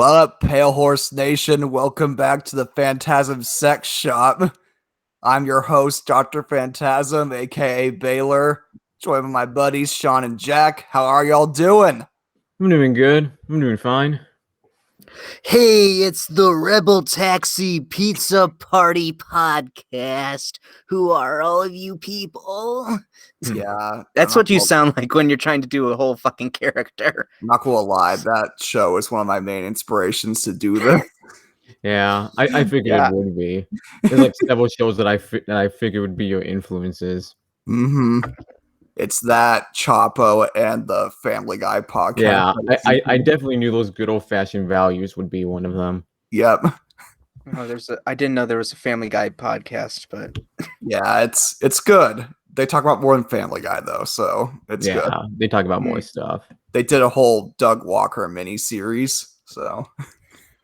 What up, Pale Horse Nation? Welcome back to the Phantasm Sex Shop. I'm your host, Dr. Phantasm, aka Baylor, joined by my buddies Sean and Jack. How are y'all doing? I'm doing good. I'm doing fine. Hey, it's the Rebel Taxi Pizza Party Podcast. Who are all of you people? Yeah. That's what you sound like when you're trying to do a whole fucking character. I'm not gonna lie, that show is one of my main inspirations to do this. Yeah, I figured it would be. There's like several shows that I figured would be your influences. It's that, Chapo, and the Family Guy podcast. Yeah, I definitely knew those good old-fashioned values would be one of them. Yep. Oh, I didn't know there was a Family Guy podcast, but yeah, it's good. They talk about more than Family Guy though, so it's good. Yeah, they talk about more stuff. They did a whole Doug Walker mini-series, so...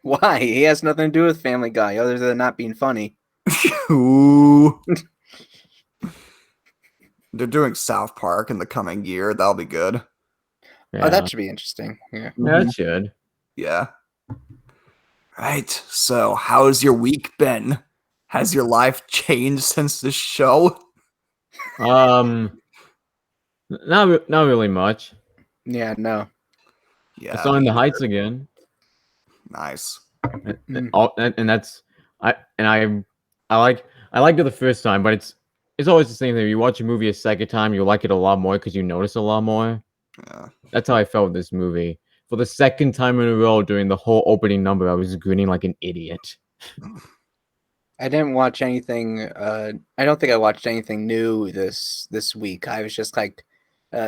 Why? He has nothing to do with Family Guy other than not being funny. Ooh. They're doing South Park in the coming year. That'll be good. Yeah. Oh, that should be interesting. Yeah, that should. Yeah. Right. So, how's your week been? Has your life changed since the show? Not really much. Yeah, no. Yeah. It's on the Heights again. Nice. And that's I liked it the first time, but it's always the same thing. You watch a movie a second time, you like it a lot more because you notice a lot more. Yeah. That's how I felt with this movie. For the second time in a row during the whole opening number, I was grinning like an idiot. I didn't watch anything. I don't think I watched anything new this week. I was just like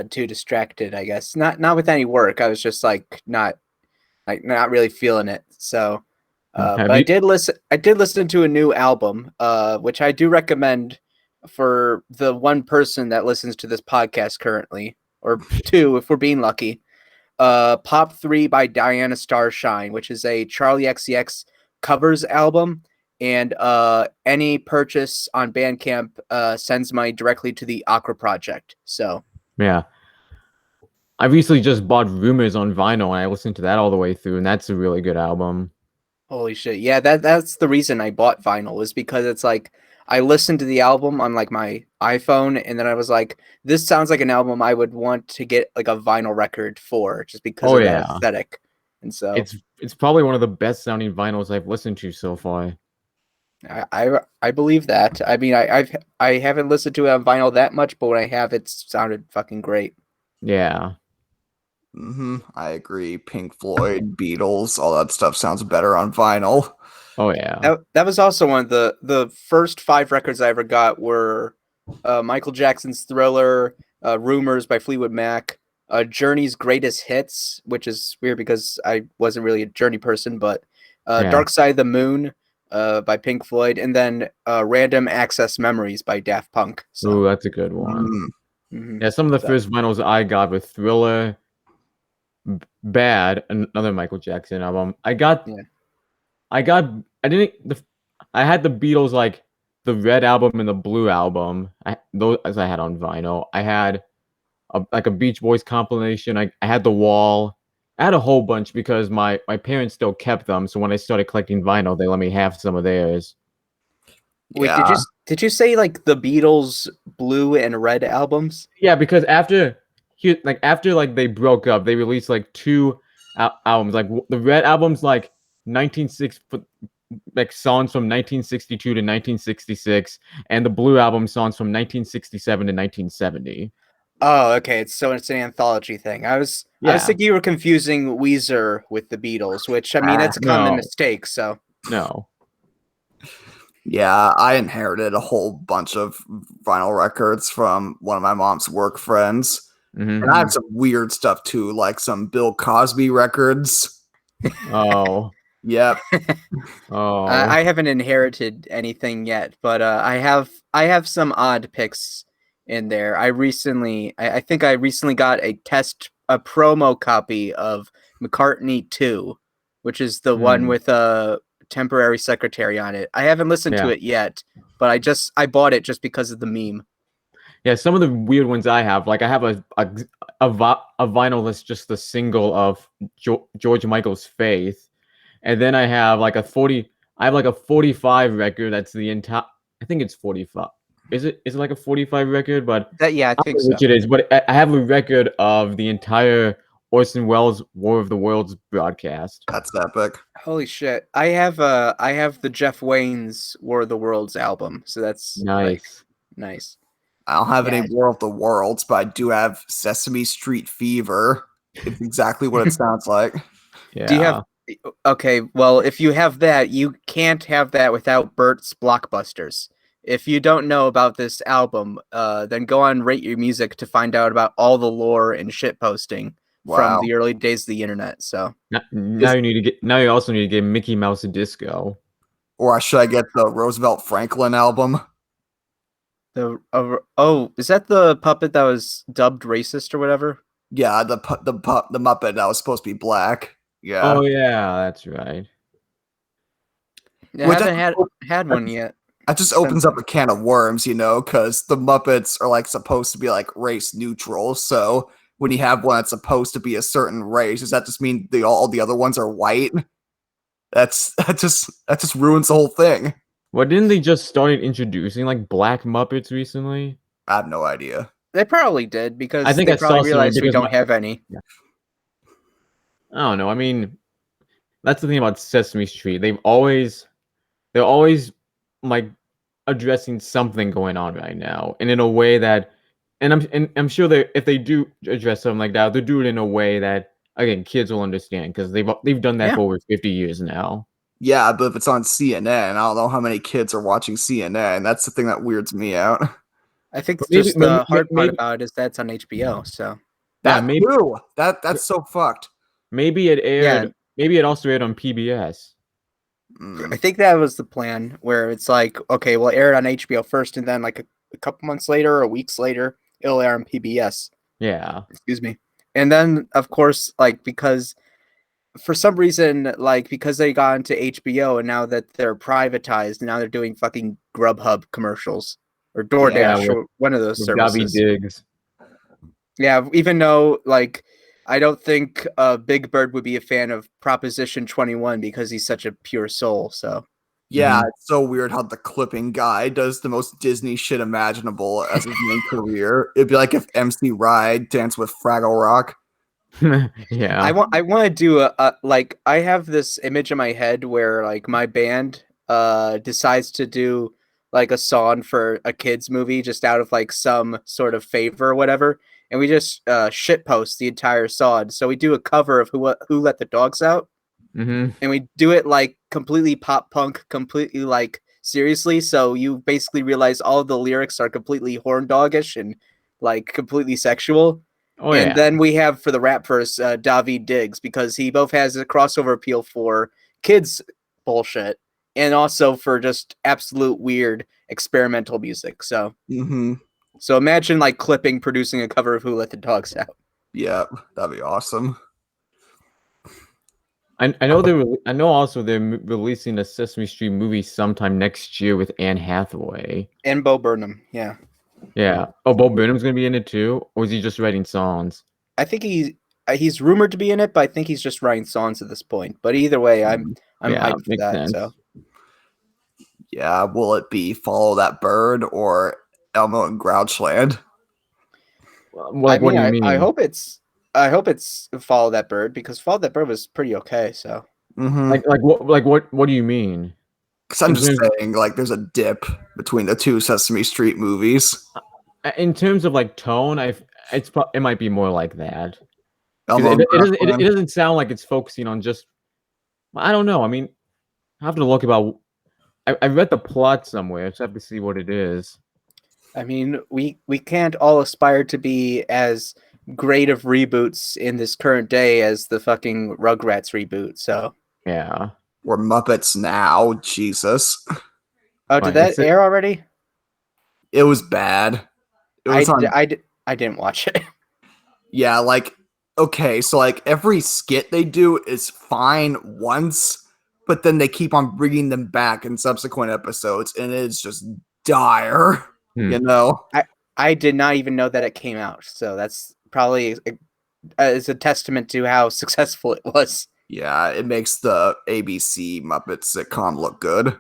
too distracted, I guess. Not with any work. I was just not really feeling it. So, but I did listen to a new album, which I do recommend for the one person that listens to this podcast currently, or two if we're being lucky. Pop 3 by Diana Starshine, which is a Charlie XCX covers album, and any purchase on Bandcamp sends money directly to the Aqua Project. So yeah, I recently just bought Rumors on vinyl, and I listened to that all the way through, and that's a really good album. Holy shit! Yeah, that's the reason I bought vinyl, is because it's like I listened to the album on like my iPhone, and then I was like, this sounds like an album I would want to get like a vinyl record for, just because of that aesthetic. And so it's probably one of the best sounding vinyls I've listened to so far. I believe that. I mean, I haven't listened to it on vinyl that much, but when I have, it's sounded fucking great. Yeah. I agree. Pink Floyd, Beatles, all that stuff sounds better on vinyl. Oh yeah. That was also one of the first 5 records I ever got were Michael Jackson's Thriller, Rumors by Fleetwood Mac, Journey's Greatest Hits, which is weird because I wasn't really a Journey person, but Dark Side of the Moon by Pink Floyd, and then Random Access Memories by Daft Punk. So. Ooh, that's a good one. Yeah, some of the first vinyls I got with Thriller, Bad, another Michael Jackson album. I had the Beatles, like the Red album and the Blue album. Those I had on vinyl. I had a Beach Boys compilation. I had The Wall. I had a whole bunch because my parents still kept them. So when I started collecting vinyl, they let me have some of theirs. Wait, did you say like the Beatles Blue and Red albums? Yeah, because after they broke up, they released like 2 albums. Like the Red album's like 1960, like songs from 1962 to 1966, and the Blue album songs from 1967 to 1970. Oh, okay. It's an anthology thing. I was thinking you were confusing Weezer with the Beatles, which I mean that's a common mistake. So no. Yeah, I inherited a whole bunch of vinyl records from one of my mom's work friends. And I have some weird stuff too, like some Bill Cosby records. Oh. Yep. Oh. I haven't inherited anything yet, but I have some odd picks in there. I think I recently got a promo copy of McCartney 2, which is the one with a temporary secretary on it. I haven't listened to it yet, but I bought it just because of the meme. Yeah, some of the weird ones I have, like I have a vinyl that's just the single of George Michael's Faith, and then I have like a 40. I have like a 45 record. That's the entire. I think it's 45. Is it like a 45 record? But I I don't think know so. which it is. But I have a record of the entire Orson Welles War of the Worlds broadcast. That's epic. Holy shit! I have the Jeff Wayne's War of the Worlds album, so that's like Nice. nice. I don't have Yeah. any War of the Worlds, but I do have Sesame Street Fever. It's exactly what it sounds like. Yeah. Do you have? Okay, well, if you have that, you can't have that without Bert's Blockbusters. If you don't know about this album, then go on Rate Your Music to find out about all the lore and shit posting from Wow. the early days of the internet. So, Now you need to get. Now you also need to get Mickey Mouse Disco. Or should I get the Roosevelt Franklin album? is that the puppet that was dubbed racist or whatever? Yeah, the Muppet that was supposed to be black. Yeah. Oh yeah, that's right. Yeah, I haven't had one yet. That just opens up a can of worms, because the Muppets are like supposed to be like race neutral. So when you have one that's supposed to be a certain race, does that just mean all the other ones are white? That just ruins the whole thing. Well, didn't they just started introducing like black Muppets recently? I have no idea. They probably did because I think they I saw probably something realized we because don't have any. I don't know. I mean, that's the thing about Sesame Street. They're always like addressing something going on right now, and in a way that, and I'm sure that if they do address something like that, they'll do it in a way that again kids will understand because they've done that for over 50 years now. Yeah, but if it's on CNN, I don't know how many kids are watching CNN. That's the thing that weirds me out. I think Maybe- the hard part maybe- about it is that's on HBO. So That maybe- too. That's so fucked. Maybe it aired. Yeah. Maybe it also aired on PBS. I think that was the plan, where it's like, okay, we'll air it on HBO first, and then like a couple months later or weeks later, it'll air on PBS. Yeah. Excuse me. And then, of course, like because for some reason, like because they got into HBO and now that they're privatized, now they're doing fucking Grubhub commercials or DoorDash or one of those With Davi services. Diggs. Yeah, even though like I don't think Big Bird would be a fan of Proposition 21 because he's such a pure soul. So Yeah, it's so weird how the clipping guy does the most Disney shit imaginable as his main career. It'd be like if MC Ride danced with Fraggle Rock. Yeah. I want to do a like I have this image in my head where like my band decides to do like a song for a kids movie just out of like some sort of favor or whatever, and we just shit post the entire song. So we do a cover of Who Let the Dogs Out, Mm-hmm. and we do it like completely pop punk, completely like seriously. So you basically realize all of the lyrics are completely horn doggish and like completely sexual. Oh And yeah. then we have for the rap verse Davi Diggs, because he both has a crossover appeal for kids bullshit and also for just absolute weird experimental music. So so imagine like clipping producing a cover of Who Let the Dogs Out. Yeah, that'd be awesome. I know also they're releasing a Sesame Street movie sometime next year with Anne Hathaway. And Bo Burnham, yeah. Yeah. Oh, Bo Burnham's gonna be in it too, or is he just writing songs? I think he's rumored to be in it, but I think he's just writing songs at this point. But either way, I'm hyped for makes that. sense. So Yeah, will it be Follow That Bird or Elmo and Grouchland? Like, what do you mean? I hope it's Follow That Bird, because Follow That Bird was pretty okay. So what do you mean? Because I'm just saying, like, there's a dip between the two Sesame Street movies. In terms of like tone, it might be more like that. Elmo and It doesn't sound like it's focusing on just. I don't know. I mean, I have to look about. I read the plot somewhere, so I have to see what it is. I mean, we can't all aspire to be as great of reboots in this current day as the fucking Rugrats reboot. So Yeah. Or Muppets Now. Jesus. oh, did that air already? It was bad. It was I didn't watch it. Yeah, like, okay, so like every skit they do is fine once, but then they keep on bringing them back in subsequent episodes, and it's just dire, you know? I did not even know that it came out, so that's probably is a testament to how successful it was. Yeah, it makes the ABC Muppet sitcom look good.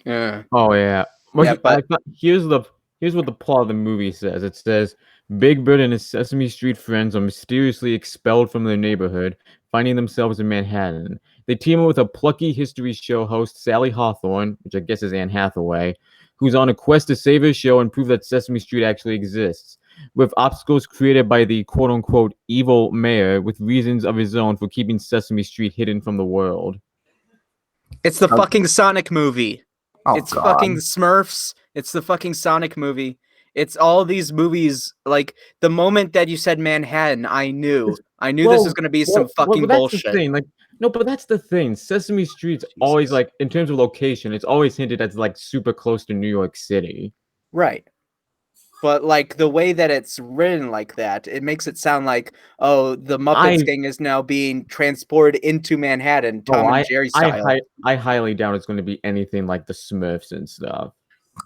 Yeah. Oh yeah. Well, Yeah, but here's what the plot of the movie says. It says Big Bird and his Sesame Street friends are mysteriously expelled from their neighborhood, finding themselves in Manhattan. They team up with a plucky history show host Sally Hawthorne, which I guess is Anne Hathaway, who's on a quest to save her show and prove that Sesame Street actually exists. With obstacles created by the quote unquote evil mayor with reasons of his own for keeping Sesame Street hidden from the world. it's the Oh, fucking Sonic movie. oh It's God. fucking Smurfs. It's the fucking Sonic movie. It's all these movies. Like the moment that you said Manhattan, I knew this was gonna be some fucking that's the bullshit. thing. Like, no, but that's the thing. Sesame Street's always Jesus. like, in terms of location, it's always hinted as like super close to New York City. Right. But like the way that it's written like that, it makes it sound like, oh, the Muppets I gang is now being transported into Manhattan, oh, Tom and Jerry style. I highly doubt it's going to be anything like the Smurfs and stuff.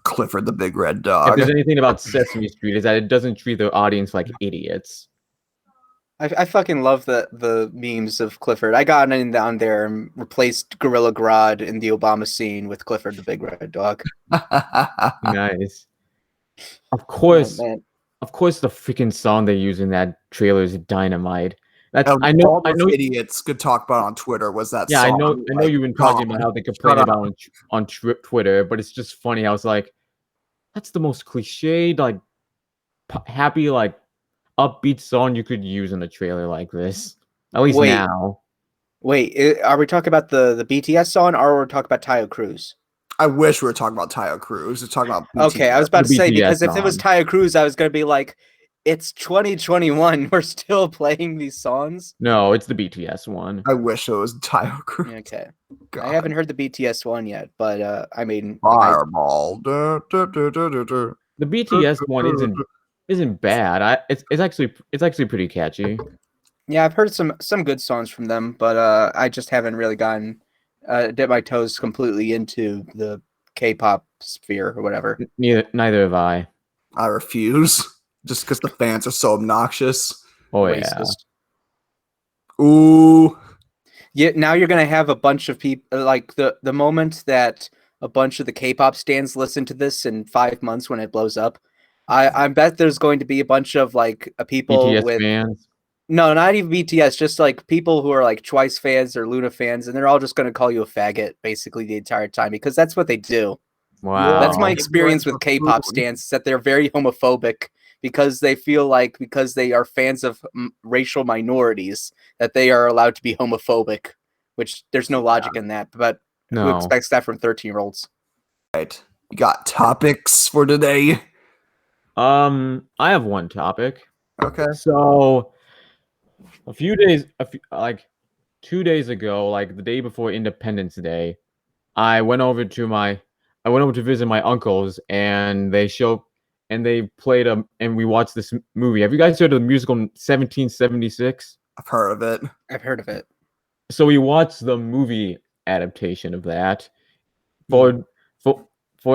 Clifford the Big Red If Dog. there's anything about Sesame Street, is that it doesn't treat the audience like idiots. I fucking love the memes of Clifford. I got in down there and replaced Gorilla Grodd in the Obama scene with Clifford the Big Red Dog. Nice. Of Oh, course, man. of course, the freaking song they use in that trailer is dynamite. That's All I know, those idiots could talk about on Twitter was that yeah, song. I know like, you've been talking God, about how they shut complain up. about on Twitter, but it's just funny. I was like, that's the most cliched, like happy, like upbeat song you could use in a trailer like this. At least Wait, now. are we talking about the BTS song, or are we talking about Tayo Cruz? I wish we were talking about Tayo Cruz. We're talking about Okay, I BTS. was about to The say, BTS because if it was song. Tayo Cruz, I was gonna be like, it's 2021. We're still playing these songs. No, it's the BTS one. I wish it was Tayo Cruz. Okay, God. I haven't heard the BTS one yet, but I mean, Fireball. Du, du, du, du, du, du. The BTS one isn't bad. It's actually pretty catchy. yeah, I've heard some good songs from them, but I just haven't really gotten dipped my toes completely into the K-pop sphere or whatever. Neither have I. I refuse. Just because the fans are so obnoxious. Oh yeah. Racist. Ooh. Yeah, now you're gonna have a bunch of people like the moment that a bunch of the K-pop stands listen to this in 5 months when it blows up. I bet there's going to be a bunch of like people BTS with fans. no, not even BTS, just like people who are like Twice fans or Luna fans, and they're all just gonna call you a faggot basically the entire time because that's what they do. Wow. That's my Wow. experience with K-pop stands is that they're very homophobic because they feel like because they are fans of racial minorities that they are allowed to be homophobic, which there's no logic in that. But who No. expects that from 13-year-olds? Right. You got topics for today? I have one topic. Okay. So like 2 days ago, like the day before Independence Day, I went over to visit my uncles, and they played and we watched this movie. Have you guys heard of the musical 1776? I've heard of it. I've heard of it. So we watched the movie adaptation of that. For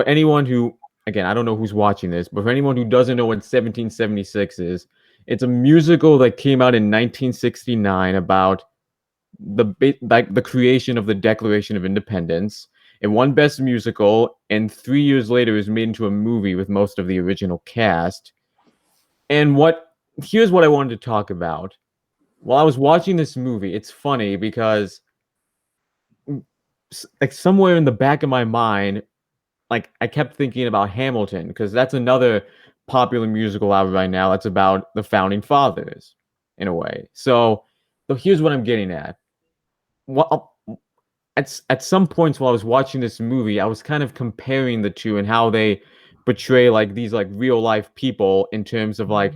anyone who, again, I don't know who's watching this, but for anyone who doesn't know what 1776 is, it's a musical that came out in 1969 about the creation of the Declaration of Independence. It won Best Musical, and 3 years later, it was made into a movie with most of the original cast. And here's what I wanted to talk about. While I was watching this movie, it's funny because, like, somewhere in the back of my mind, like, I kept thinking about Hamilton, because that's another popular musical out right now that's about the founding fathers, in a way. So here's what I'm getting at. At some points while I was watching this movie, I was kind of comparing the two and how they portray like these like real life people in terms of like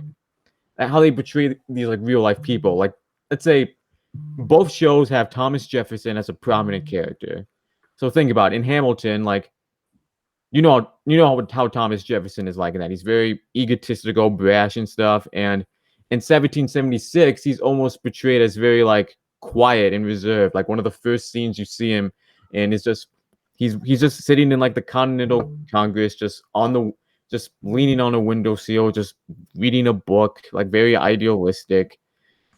how they portray these like real life people. Like, let's say both shows have Thomas Jefferson as a prominent character. So think about it. In Hamilton, like how Thomas Jefferson is like in that. He's very egotistical, brash and stuff. And in 1776, he's almost portrayed as very like quiet and reserved. Like one of the first scenes you see him in is just he's just sitting in like the Continental Congress, just leaning on a windowsill, just reading a book, like very idealistic.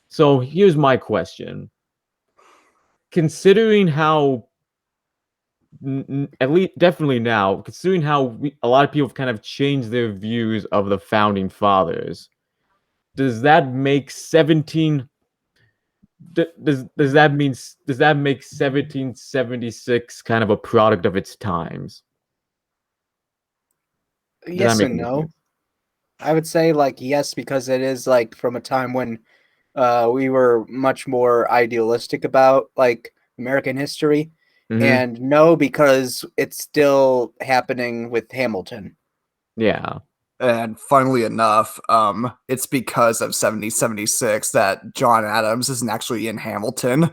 So here's my question. considering how at least definitely now, considering how a lot of people have kind of changed their views of the founding fathers, does that make 17 does that make 1776 kind of a product of its times? Does that Yes make and any no. sense? I would say like yes, because it is like from a time when we were much more idealistic about like American history, Mhm. and no, because it's still happening with Hamilton. Yeah. And funnily enough, it's because of 1776 that John Adams isn't actually in Hamilton.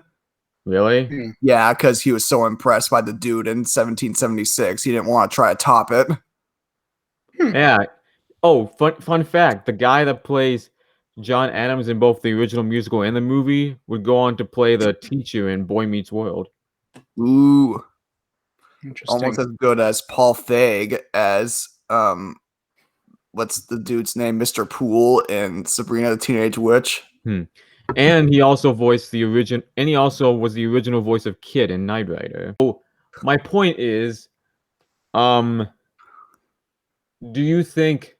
Really? Hmm. Yeah, because he was so impressed by the dude in 1776, he didn't want to try to top it. Yeah. Oh, fun fact: the guy that plays John Adams in both the original musical and the movie would go on to play the teacher in Boy Meets World. Ooh, almost Interesting. as good as Paul Feig as what's the dude's name, Mr. Poole in Sabrina the Teenage Witch. And he also voiced the original, and he also was the original voice of Kid in Knight Rider. So my point is, um, do you think,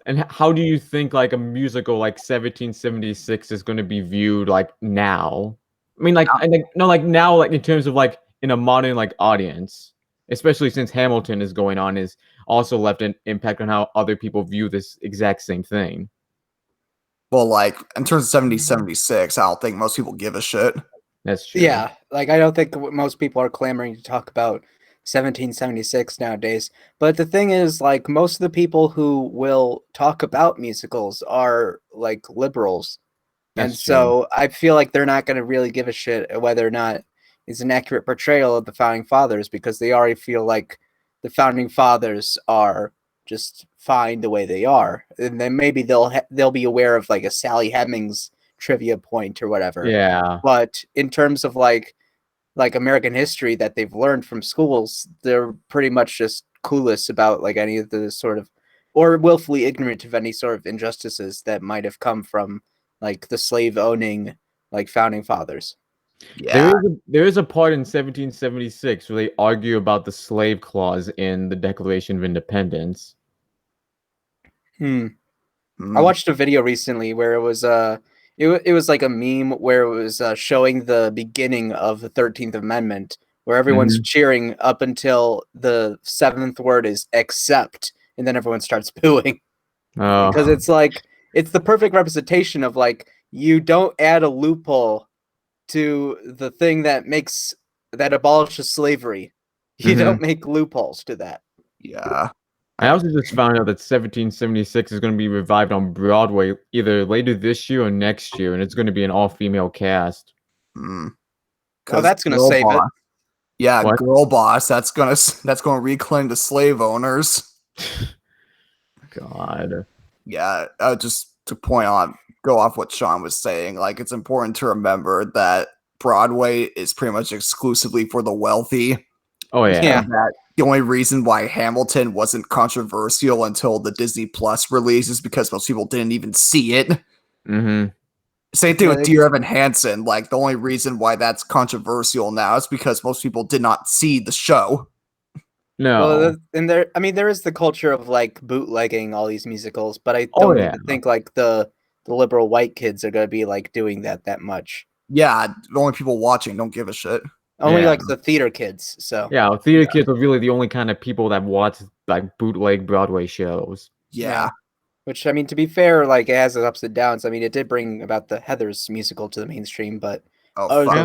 and how do you think like a musical like 1776 is going to be viewed like now? I mean, like, no, like now, like in terms of like in a modern like audience, especially since Hamilton is going on, is also left an impact on how other people view this exact same thing. Well, like in terms of 1776, I don't think most people give a shit. That's true. Yeah, like I don't think most people are clamoring to talk about 1776 nowadays. But the thing is, like most of the people who will talk about musicals are like liberals. And That's true. so I feel like they're not going to really give a shit whether or not it's an accurate portrayal of the founding fathers, because they already feel like the founding fathers are just fine the way they are. And then maybe they'll be aware of like a Sally Hemings trivia point or whatever. Yeah. But in terms of like American history that they've learned from schools, they're pretty much just clueless about like any of the sort of, or willfully ignorant of any sort of injustices that might have come from like the slave owning like founding fathers. Yeah, There is a part in 1776 where they argue about the slave clause in the Declaration of Independence. I mm, watched a video recently where it was it was like a meme where it was showing the beginning of the 13th Amendment, where everyone's Mhm. cheering up until the seventh word is "except," and then everyone starts booing. Because Oh, it's like it's the perfect representation of like you don't add a loophole to the thing that abolishes slavery. You mhm. don't make loopholes to that. yeah. I also just found out that 1776 is going to be revived on Broadway either later this year or next year, and it's going to be an all-female cast. Oh, Because that's gonna girl save it. boss, yeah, What? girl boss. That's gonna reclaim the slave owners. God. Yeah, just to go off what Sean was saying. Like, it's important to remember that Broadway is pretty much exclusively for the wealthy. Oh yeah. Yeah. And that the only reason why Hamilton wasn't controversial until the Disney Plus release is because most people didn't even see it. Mhm. Same thing Yeah, with Dear Evan Hansen. Like, the only reason why that's controversial now is because most people did not see the show. No. and there, I mean, there is the culture of like bootlegging all these musicals, but I Oh don't yeah. even think like the liberal white kids are gonna be like doing that much. Yeah, the only people watching don't give a shit. Only Yeah. like the theater kids. So Yeah. Theater kids are really the only kind of people that watch like bootleg Broadway shows. Yeah. yeah. Which I mean, to be fair, like it has its ups and downs. I mean, it did bring about the Heathers musical to the mainstream, but Oh, other fuck. Yeah.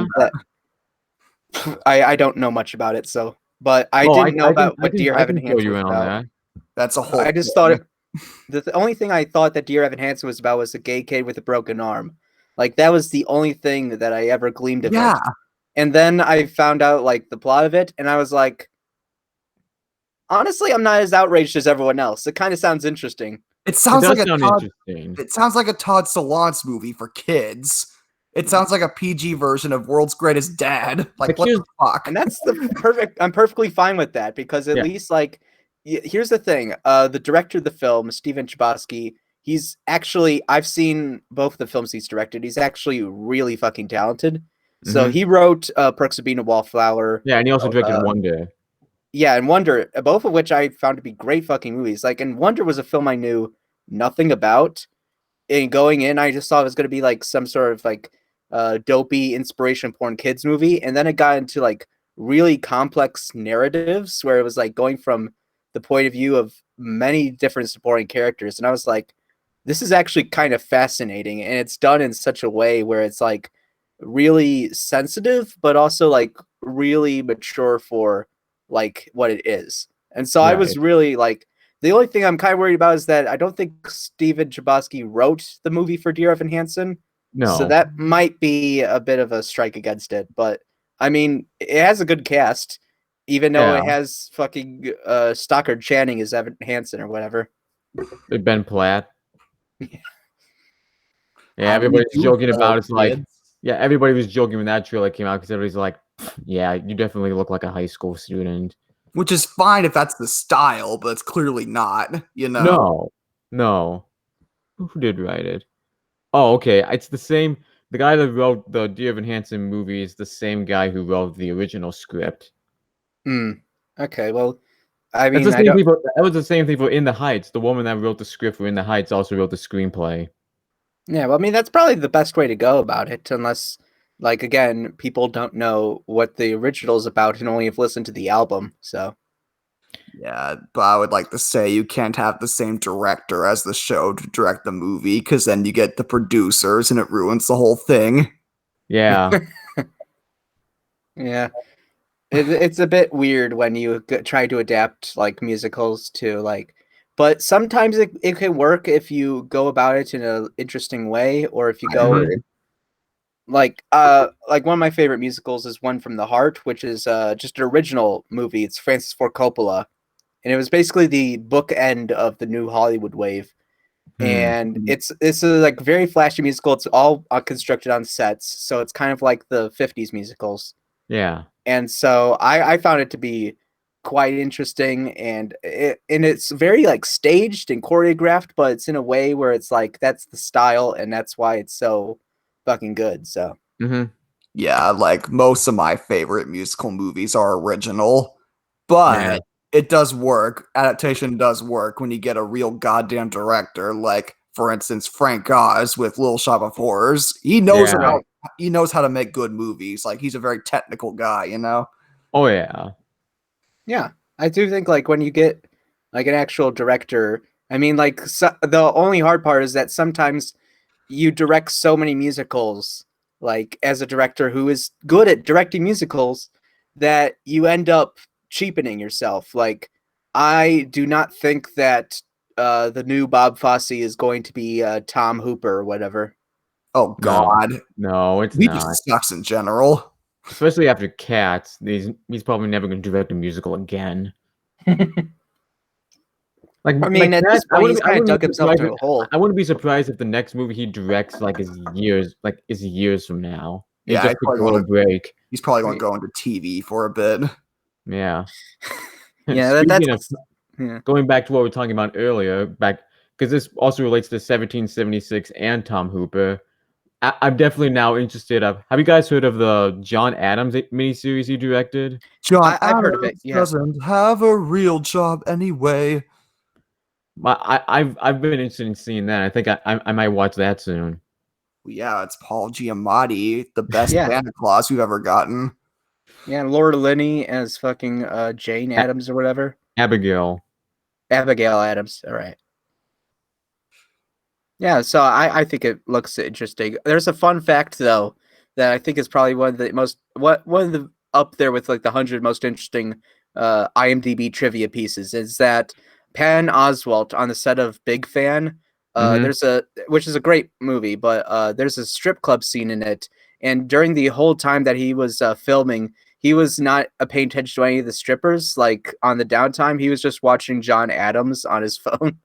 than that, I don't know much about it. So, but I Oh, didn't know about what Dear I Evan can fill Hansen you was in on about. that. That's a whole I just thought thing. the only thing I thought that Dear Evan Hansen was about was a gay kid with a broken arm. Like that was the only thing that I ever gleamed of Yeah. it. And then I found out like the plot of it, and I was like, honestly, I'm not as outraged as everyone else. It kind of sounds interesting. It It sounds like does a sound Todd interesting. it sounds like a Todd Solondz movie for kids. It sounds like a PG version of World's Greatest Dad. Like, Like what here's the fuck? And that's the perfect. I'm perfectly fine with that because at Yeah. least like, here's the thing. The director of the film, Steven Chbosky, he's actually I've seen both the films he's directed. He's actually really fucking talented. So he wrote Perks of Being a Wallflower. Yeah, and he also directed Wonder. Yeah, and Wonder, both of which I found to be great fucking movies. Like, and Wonder was a film I knew nothing about. And going in, I just thought it was going to be like some sort of like dopey inspiration porn kids movie. And then it got into like really complex narratives where it was like going from the point of view of many different supporting characters. And I was like, this is actually kind of fascinating. And it's done in such a way where it's like really sensitive, but also like really mature for like what it is. And so I was really like, the only thing I'm kind of worried about is that I don't think Steven Chbosky wrote the movie for Dear Evan Hansen. No. So that might be a bit of a strike against it. But I mean, it has a good cast, even though it has fucking Stockard Channing as Evan Hansen or whatever. Ben Platt. Yeah, everybody's joking about it's like, yeah, everybody was joking when that trailer came out because everybody's like, yeah, you definitely look like a high school student. Which is fine if that's the style, but it's clearly not, you know? No. Who did write it? Oh, okay. It's the same. The guy that wrote the Dear Evan Hansen movie is the same guy who wrote the original script. Okay, well, I mean, That's the same people. That was the same thing for In the Heights. The woman that wrote the script for In the Heights also wrote the screenplay. Yeah, well, I mean, that's probably the best way to go about it, unless, like, again, people don't know what the original is about and only have listened to the album, so. Yeah, but I would like to say you can't have the same director as the show to direct the movie, because then you get the producers and it ruins the whole thing. Yeah. Yeah. It's a bit weird when you try to adapt, like, musicals to, like, but sometimes it can work if you go about it in an interesting way, or if you go like one of my favorite musicals is One from the Heart, which is just an original movie. It's Francis Ford Coppola, and it was basically the bookend of the new Hollywood wave. And it's a like very flashy musical. It's all constructed on sets, so it's kind of like the 50s musicals. Yeah. And so I found it to be quite interesting, and it's very like staged and choreographed, but it's in a way where it's like that's the style, and that's why it's so fucking good. So yeah, like most of my favorite musical movies are original, but it does work. Adaptation does work when you get a real goddamn director, like for instance Frank Oz with Little Shop of Horrors. He knows how to make good movies. Like he's a very technical guy, you know. Oh yeah. Yeah, I do think like when you get like an actual director, I mean, like the only hard part is that sometimes you direct so many musicals, like as a director who is good at directing musicals, that you end up cheapening yourself. Like, I do not think that the new Bob Fosse is going to be Tom Hooper or whatever. Oh God, no, it's he not. just sucks in general. Especially after Cats, he's probably never going to direct a musical again. Like, I mean, at this point, he's kind of dug himself into a hole. I wouldn't be surprised if the next movie he directs is years from now. Yeah, he just took a little break. He's probably going to go into TV for a bit. Yeah. Yeah, going back to what we were talking about earlier, because this also relates to 1776 and Tom Hooper. I'm definitely now interested. Have you guys heard of the John Adams miniseries he directed? I've heard of it. Yeah. Doesn't have a real job anyway. I've been interested in seeing that. I think I might watch that soon. Well, yeah, it's Paul Giamatti, the best Santa Claus we've ever gotten. Yeah, Laura Linney as fucking Jane Adams or whatever. Abigail Adams. All right. Yeah, so I think it looks interesting. There's a fun fact though that I think is probably one of the up there with like the 100 most interesting IMDb trivia pieces is that Patton Oswalt on the set of Big Fan, which is a great movie, but there's a strip club scene in it, and during the whole time that he was filming, he was not paying attention to any of the strippers. Like on the downtime, he was just watching John Adams on his phone.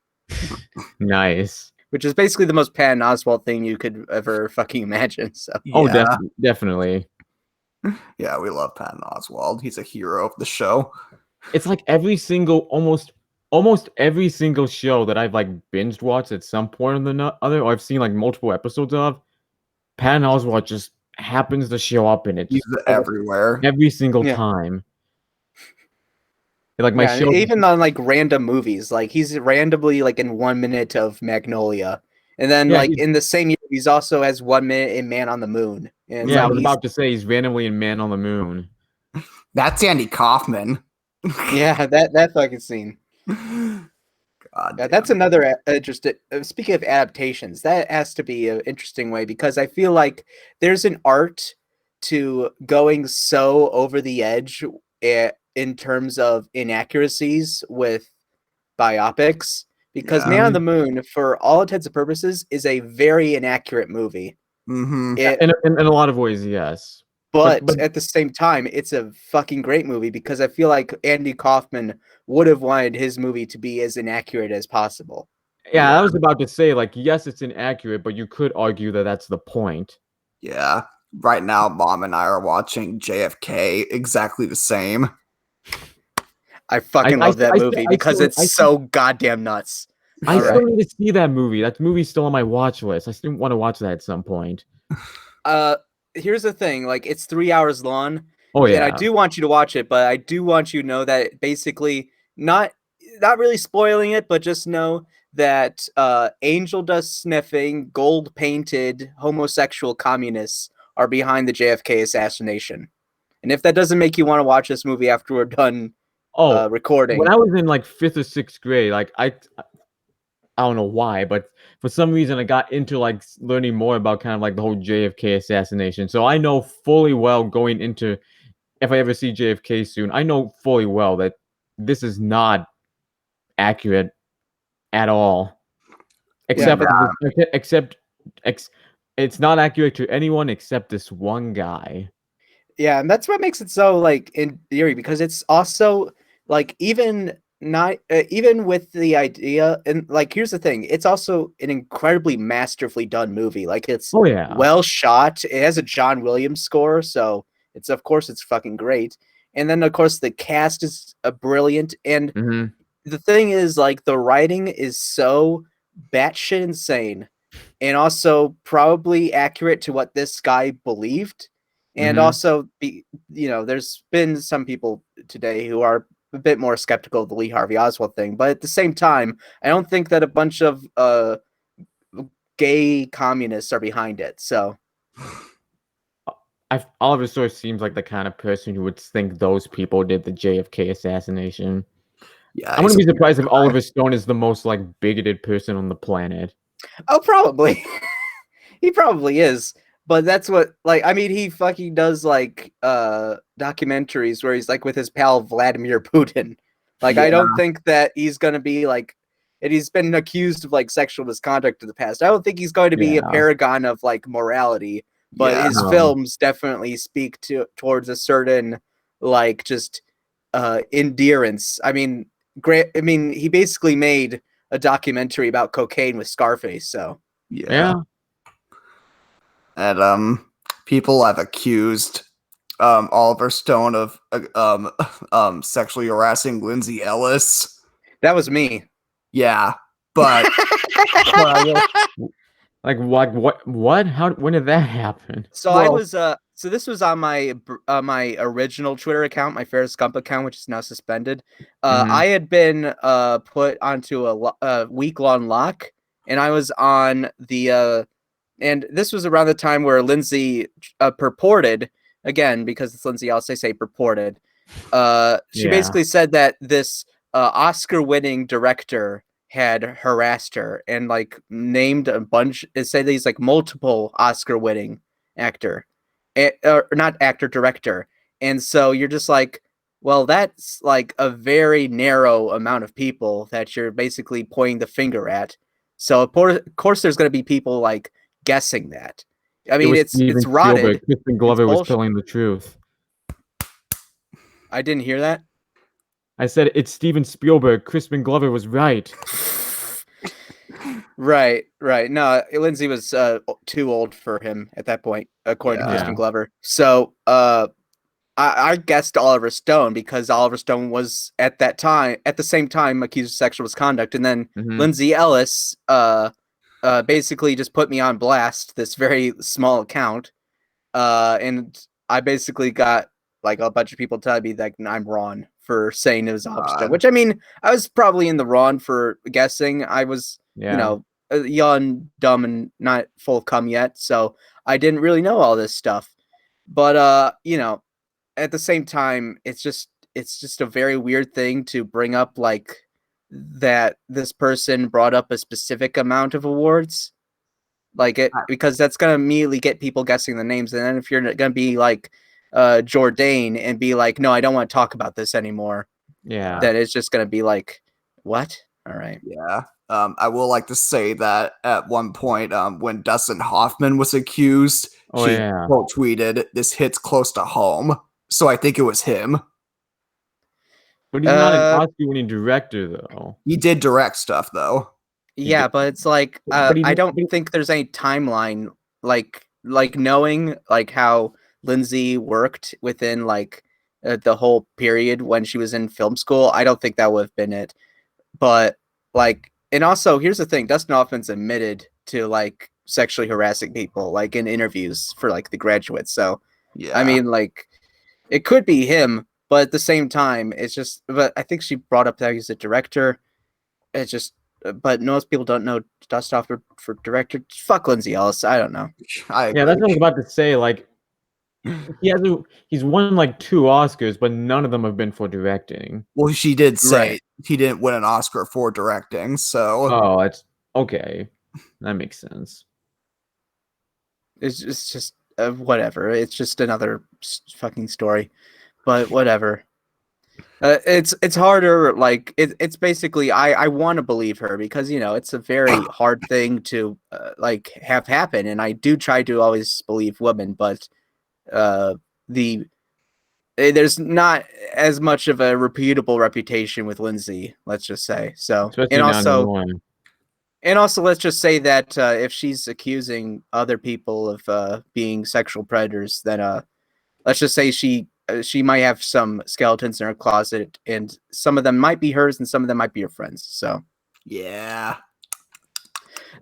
Nice. Which is basically the most Patton Oswalt thing you could ever fucking imagine. So. Oh, definitely. Yeah, we love Patton Oswalt. He's a hero of the show. It's like almost every single show that I've like binged watched at some point or the other, or I've seen like multiple episodes of, Patton Oswalt just happens to show up in it He's everywhere. every single Yeah. time. Like my Yeah, show, even on like random movies, like he's randomly like in 1 minute of Magnolia, and then Yeah, like in the same year he's also has 1 minute in Man on the Moon. And it's yeah, I like was about to say he's randomly in Man on the Moon. That's Andy Kaufman. yeah, that fucking scene. God, Yeah, that's another interesting. Speaking of adaptations, that has to be an interesting way because I feel like there's an art to going so over the edge in terms of inaccuracies with biopics. Because Man on the Moon, for all intents and purposes, is a very inaccurate movie. Mm-hmm. In a lot of ways, yes. But at the same time, it's a fucking great movie because I feel like Andy Kaufman would have wanted his movie to be as inaccurate as possible. Yeah, I was about to say, like, yes, it's inaccurate, but you could argue that that's the point. Yeah. Right now, Mom and I are watching JFK exactly the same. I fucking love that movie because it's so goddamn nuts. I still need to see that movie. That movie's still on my watch list. I still want to watch that at some point. Here's the thing, like it's 3 hours long. Oh yeah. And I do want you to watch it, but I do want you to know that basically not really spoiling it, but just know that angel dust sniffing, gold painted homosexual communists are behind the JFK assassination. And if that doesn't make you want to watch this movie after we're done recording. When I was in like 5th or 6th grade, like I don't know why, but for some reason I got into like learning more about kind of like the whole JFK assassination. So I know fully well going into, if I ever see JFK soon, I know fully well that this is not accurate at all. Except it's not accurate to anyone except this one guy. Yeah, and that's what makes it so like in theory, because it's also like even with the idea, and like here's the thing, it's also an incredibly masterfully done movie. Like it's well shot. It has a John Williams score, so it's of course it's fucking great. And then of course the cast is brilliant. And the thing is, like, the writing is so batshit insane, and also probably accurate to what this guy believed. And also, there's been some people today who are a bit more skeptical of the Lee Harvey Oswald thing, but at the same time, I don't think that a bunch of gay communists are behind it. So, Oliver Stone seems like the kind of person who would think those people did the JFK assassination. Yeah, I wouldn't be surprised if Oliver Stone is the most like bigoted person on the planet. Oh, probably. He probably is. But that's what, like, I mean, he fucking does, like, documentaries where he's, like, with his pal Vladimir Putin. Like, I don't think that he's going to be, like, and he's been accused of, like, sexual misconduct in the past. I don't think he's going to be a paragon of, like, morality. But his films definitely speak towards a certain, like, just endearance. I mean, he basically made a documentary about cocaine with Scarface, so. Yeah. And people have accused Oliver Stone of sexually harassing Lindsay Ellis. That was me. Yeah, but like what? How? When did that happen? So I was so this was on my original Twitter account, my Ferris Gump account, which is now suspended. I had been put onto a week-long lock, and I was on the and this was around the time where Lindsay purported, again, because it's Lindsay Ellis, I say purported. She basically said that this Oscar-winning director had harassed her and like named a bunch. It said he's like multiple Oscar-winning actor, or not actor, director. And so you're just like, well, that's like a very narrow amount of people that you're basically pointing the finger at. So of course, there's going to be people like guessing that. I mean, it's rotted. Crispin Glover was telling the truth. I didn't hear that. I said it's Steven Spielberg. Crispin Glover was right. Right. No, Lindsay was too old for him at that point, according to Crispin Glover. So I guessed Oliver Stone because Oliver Stone was at the same time accused of sexual misconduct, and then Lindsay Ellis basically just put me on blast, this very small account, and I basically got like a bunch of people telling me like I'm wrong for saying it was opposite. Which I mean, I was probably in the wrong for guessing. I was, Yeah. young, dumb, and not full cum yet, so I didn't really know all this stuff. But at the same time, it's just a very weird thing to bring up, like that this person brought up a specific amount of awards, like it, because that's gonna immediately get people guessing the names. And then if you're gonna be like Jourdain and be like, no, I don't want to talk about this anymore, Yeah. then it's just gonna be like, what? All right. Yeah. I will like to say that at one point, when Dustin Hoffman was accused, Oh, she yeah. quote tweeted, "This hits close to home." So I think it was him. But he's not an Oscar-winning director, though. He did direct stuff though. Yeah, but it's like But he I didn't- don't think there's any timeline like knowing like how Lindsay worked within like the whole period when she was in film school. I don't think that would have been it. But like, and also here's the thing: Dustin Hoffman's admitted to like sexually harassing people, like in interviews for like the graduates. So Yeah. I mean, like, it could be him, but at the same time, it's just. But I think she brought up that he's a director. It's just, but most people don't know Dustin Hoffman for director. Fuck Lindsay Ellis. I don't know. I Yeah, that's what I was about to say. Like, he's won like 2 Oscars, but none of them have been for directing. Well, she did say Right. he didn't win an Oscar for directing, so Oh, that's okay. That makes sense. It's just whatever. It's just another fucking story, but whatever. It's harder. Like it's basically I want to believe her because it's a very hard thing to like have happen, and I do try to always believe women, but there's not as much of a reputable reputation with Lindsay. Let's just say so, Especially and also let's just say that if she's accusing other people of being sexual predators, then let's just say she might have some skeletons in her closet, and some of them might be hers and some of them might be her friends. So yeah.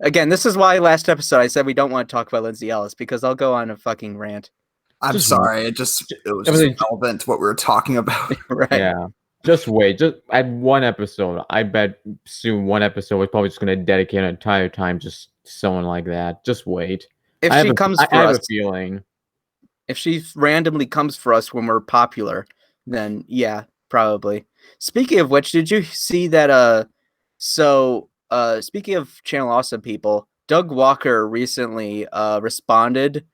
again, this is why last episode I said we don't want to talk about Lindsay Ellis, because I'll go on a fucking rant. I'm Just- sorry. It was just relevant to what we were talking about. Right. Yeah. Just wait. Just add one episode. I bet soon one episode is probably just going to dedicate an entire time just to someone like that. Just wait. If I she have a- comes I for have us, a feeling. if she randomly comes for us when we're popular, then yeah, probably. Speaking of which, did you see that speaking of Channel Awesome people, Doug Walker recently responded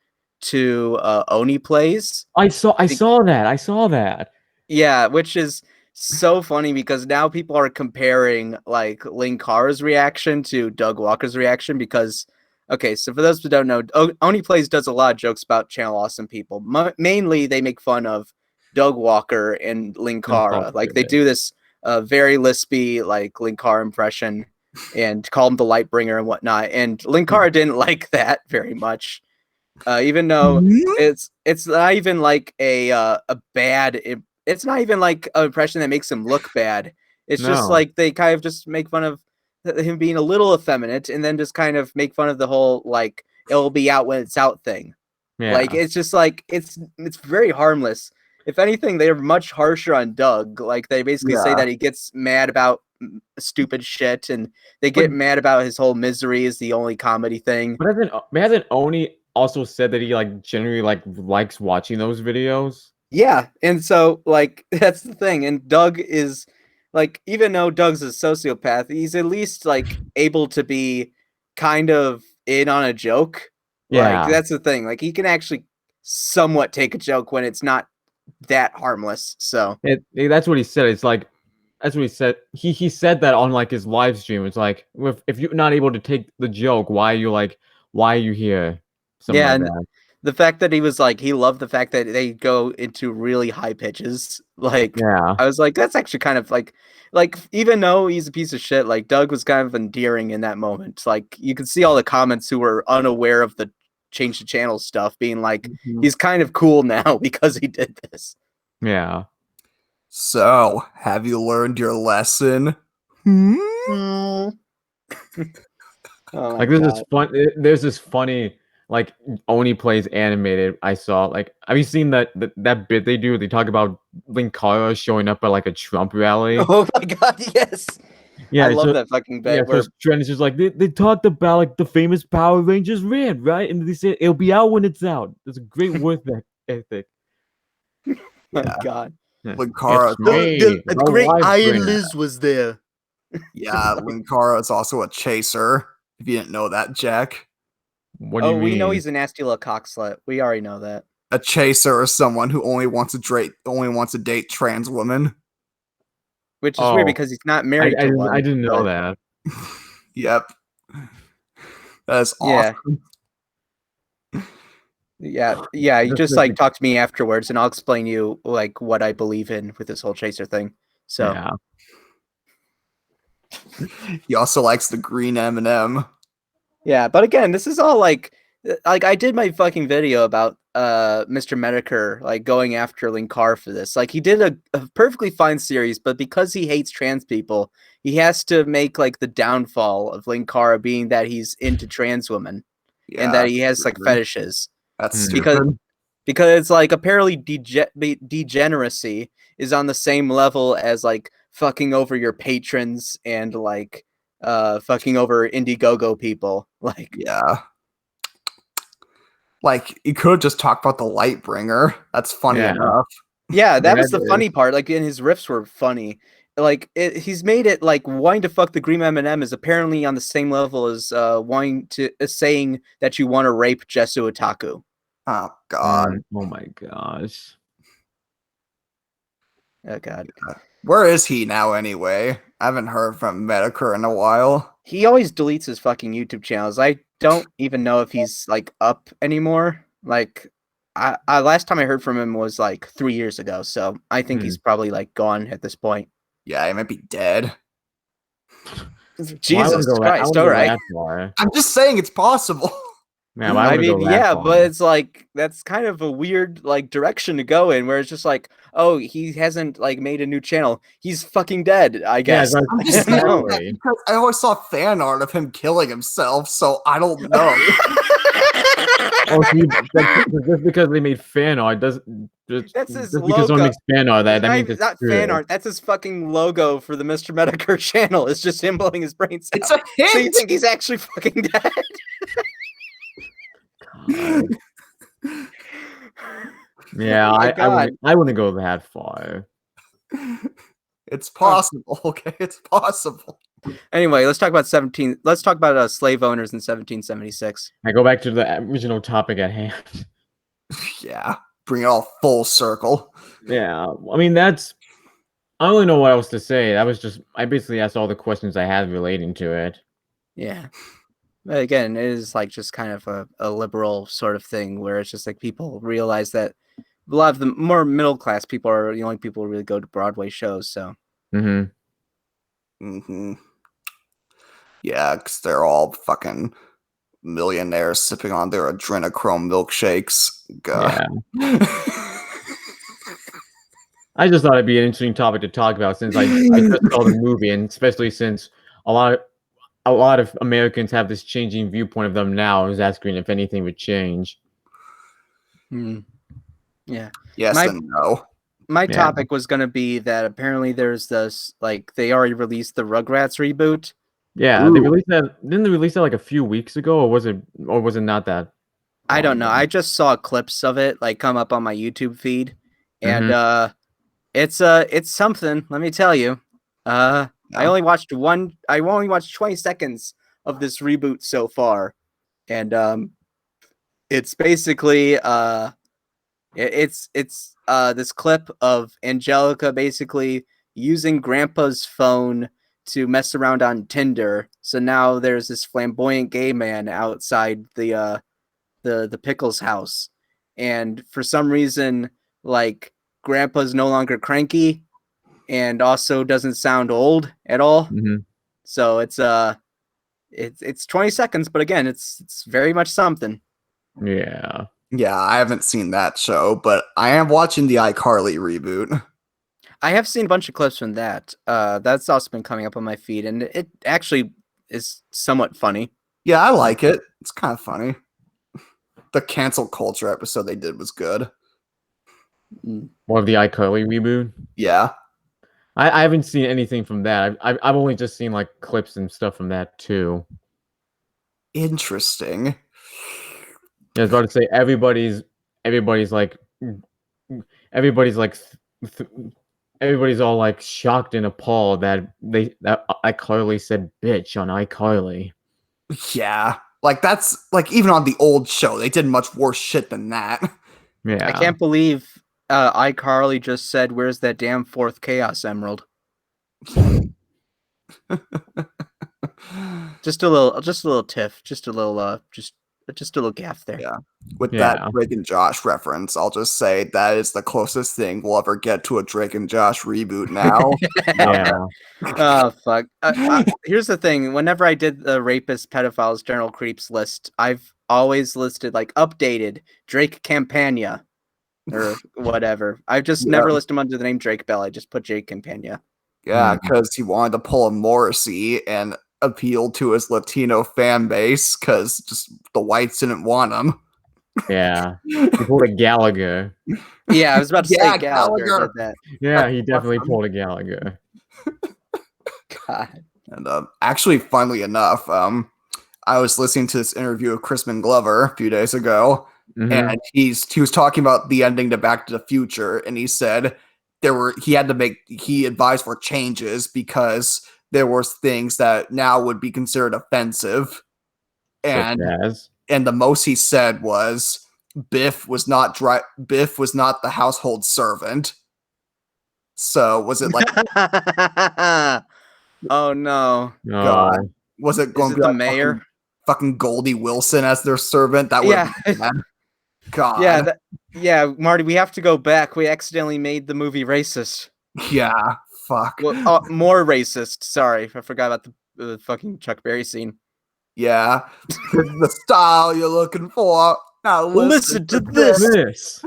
to Oni Plays. I saw that. I saw that. Yeah, which is so funny because now people are comparing like Linkar's reaction to Doug Walker's reaction because okay, so for those who don't know, Oni Plays does a lot of jokes about Channel Awesome people. Mainly they make fun of Doug Walker and Linkara. Like they do this very lispy like Linkara impression and call him the Lightbringer and whatnot. And Linkara didn't like that very much. Even though it's not even like a bad it's not even like an impression that makes him look bad. It's just No. like they kind of just make fun of him being a little effeminate and then just kind of make fun of the whole like it'll be out when it's out thing. Yeah. Like it's just like it's very harmless. If anything, they're much harsher on Doug. Like they basically say that he gets mad about stupid shit and they get mad about his whole misery is the only comedy thing. But hasn't Oni also said that he like generally like likes watching those videos? Yeah, and so like that's the thing. And Doug is like, even though Doug's a sociopath, he's at least like able to be kind of in on a joke. Yeah. Like that's the thing. Like he can actually somewhat take a joke when it's not that harmless. So That's what he said. It's like that's what he said. He said that on like his live stream. It's like if you're not able to take the joke, why are you here? Something yeah, like and that. the fact that he was like, he loved the fact that they go into really high pitches. Like, Yeah. I was like, that's actually kind of like even though he's a piece of shit, like Doug was kind of endearing in that moment. Like you could see all the comments who were unaware of the change the channel stuff being like, he's kind of cool now because he did this. Yeah. So, have you learned your lesson? Oh Like there's this funny like only plays animated. I saw like, have you seen that bit they do? They talk about Linkara showing up at like a Trump rally. Oh my god, yes. Yeah, I love so that fucking yeah, bit so where Trent is just like they talked about like the famous Power Rangers ran, right? And they said it'll be out when it's out. That's a great work ethic. my Yeah, god. Linkara. It's me, the great wife Iron bringer. Liz was there. Yeah, Linkara is also a chaser. If you didn't know that, Jack. What do you Oh, mean? we know he's a nasty little cock slut. We already know that. A chaser is someone who only wants to date trans women. Which is weird Oh, because he's not married to one. I didn't know but- that. Yep. That's Yeah. awesome. Yeah, you Just just like like talk to me afterwards and I'll explain you like what I believe in with this whole chaser thing. So Yeah. He also likes the green M&M. yeah, but again, this is all like I did my fucking video about Mr. Metokur like going after Linkar for this. Like he did a perfectly fine series, but because he hates trans people, he has to make like the downfall of Linkara being that he's into trans women Yeah, and that he has like stupid. fetishes. That's Hmm. stupid. Because like apparently degeneracy is on the same level as like fucking over your patrons and like fucking over Indiegogo people. Like Yeah. Like, you could just talk about the Lightbringer. That's funny Yeah. enough. yeah, that Yeah, was the it funny part. Like, and his riffs were funny. Like, he's made it like wanting to fuck the Green M&M is apparently on the same level as wanting to saying that you want to rape Jesu Otaku. Oh, God. Oh my gosh. Oh god, Where is he now, anyway? I haven't heard from Metokur in a while. he always deletes his fucking YouTube channels. I don't even know if he's like up anymore. Like, I last time I heard from him was like 3 years ago. So I think he's probably like gone at this point. Yeah, he might be dead. Jesus Christ! All right. I'm just saying it's possible. Man, why I would mean, go that yeah, far? but it's like that's kind of a weird like direction to go in, where it's just like, oh, he hasn't like made a new channel. He's fucking dead, I guess. like- I'm just Yeah, saying that exactly. because I always saw fan art of him killing himself, so I don't know. Oh, see, just because they made fan art doesn't. That's his just because someone logo. makes fan art, that Not means even- it's not true. fan art. That's his fucking logo for the Mr. Metokur channel. It's just him blowing his brains out. It's a hint. So you think he's actually fucking dead? God. Yeah, Oh my I God. wouldn't go that far. It's possible, okay? It's possible. Anyway, let's talk about slave owners in 1776. I go back to the original topic at hand. Yeah, bring it all full circle. Yeah, I mean I don't really know what else to say. I basically asked all the questions I had relating to it. Yeah. But again, it is like just kind of a liberal sort of thing where it's just like people realize that a lot of the more middle class people are the only people who really go to Broadway shows. So Yeah, because they're all fucking millionaires sipping on their adrenochrome milkshakes. God. Yeah. I just thought it'd be an interesting topic to talk about since I just saw the movie, and especially since a lot of Americans have this changing viewpoint of them now. I was asking if anything would change. Yeah. Yes and no. My topic was going to be that apparently there's this, like, they already released the Rugrats reboot. Yeah, they released that. Didn't they release that like a few weeks ago, or was it not that? I don't know. I just saw clips of it like come up on my YouTube feed, and it's something. Let me tell you. I only watched 20 seconds of this reboot so far, and it's basically it's this clip of Angelica basically using Grandpa's phone to mess around on Tinder. So now there's this flamboyant gay man outside the Pickles house, and for some reason, like, Grandpa's no longer cranky, and also doesn't sound old at all. So it's 20 seconds, but again, it's very much something. Yeah. Yeah, I haven't seen that show, but I am watching the iCarly reboot. I have seen a bunch of clips from that. That's also been coming up on my feed, and it actually is somewhat funny. Yeah, I like it. It's kind of funny. the cancel culture episode they did was good. More of the iCarly reboot. Yeah. I haven't seen anything from that. I've only just seen like clips and stuff from that too. Interesting. Yeah, I was about to say everybody's like everybody's all like shocked and appalled that iCarly said bitch on iCarly. Yeah. Like that's like even on the old show, they did much worse shit than that. Yeah. I can't believe iCarly just said, "Where's that damn fourth Chaos Emerald?" Just a little tiff, just a little gaff there. Yeah. With Yeah. that Drake and Josh reference, I'll just say that is the closest thing we'll ever get to a Drake and Josh reboot now. Yeah. Oh fuck! Here's the thing: whenever I did the rapist, pedophiles, general creeps list, I've always listed like updated Drake Campagna or whatever. I've just never listed him under the name Drake Bell. I just put Jake Campagna. Yeah, because he wanted to pull a Morrissey and appeal to his Latino fan base because just the whites didn't want him. Yeah. He pulled a Gallagher. Yeah, I was about to Yeah, say Gallagher Gallagher. did that. Yeah, he definitely pulled a Gallagher. God. And actually, funnily enough, I was listening to this interview of Crispin Glover a few days ago, and he was talking about the ending to Back to the Future, and he said he advised for changes because there was things that now would be considered offensive, and the most he said was Biff was not the household servant. So was it like oh no. God. Was it going to be the like mayor? Fucking Goldie Wilson as their servant? That would be bad. God. Yeah, Marty, we have to go back. We accidentally made the movie racist. Yeah, fuck. Well, more racist. Sorry, I forgot about the fucking Chuck Berry scene. Yeah. This is the style you're looking for. Now listen to this.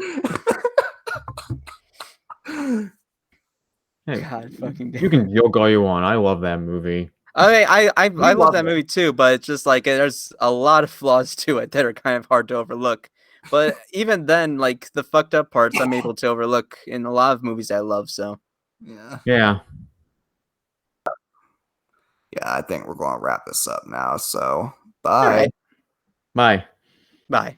Hey, God, fucking you can joke all you want. I love that movie. Okay, I love that movie too, but it's just like there's a lot of flaws to it that are kind of hard to overlook. But even then, like the fucked up parts, I'm able to overlook in a lot of movies I love. So yeah, I think we're going to wrap this up now. So bye. Right. Bye. Bye.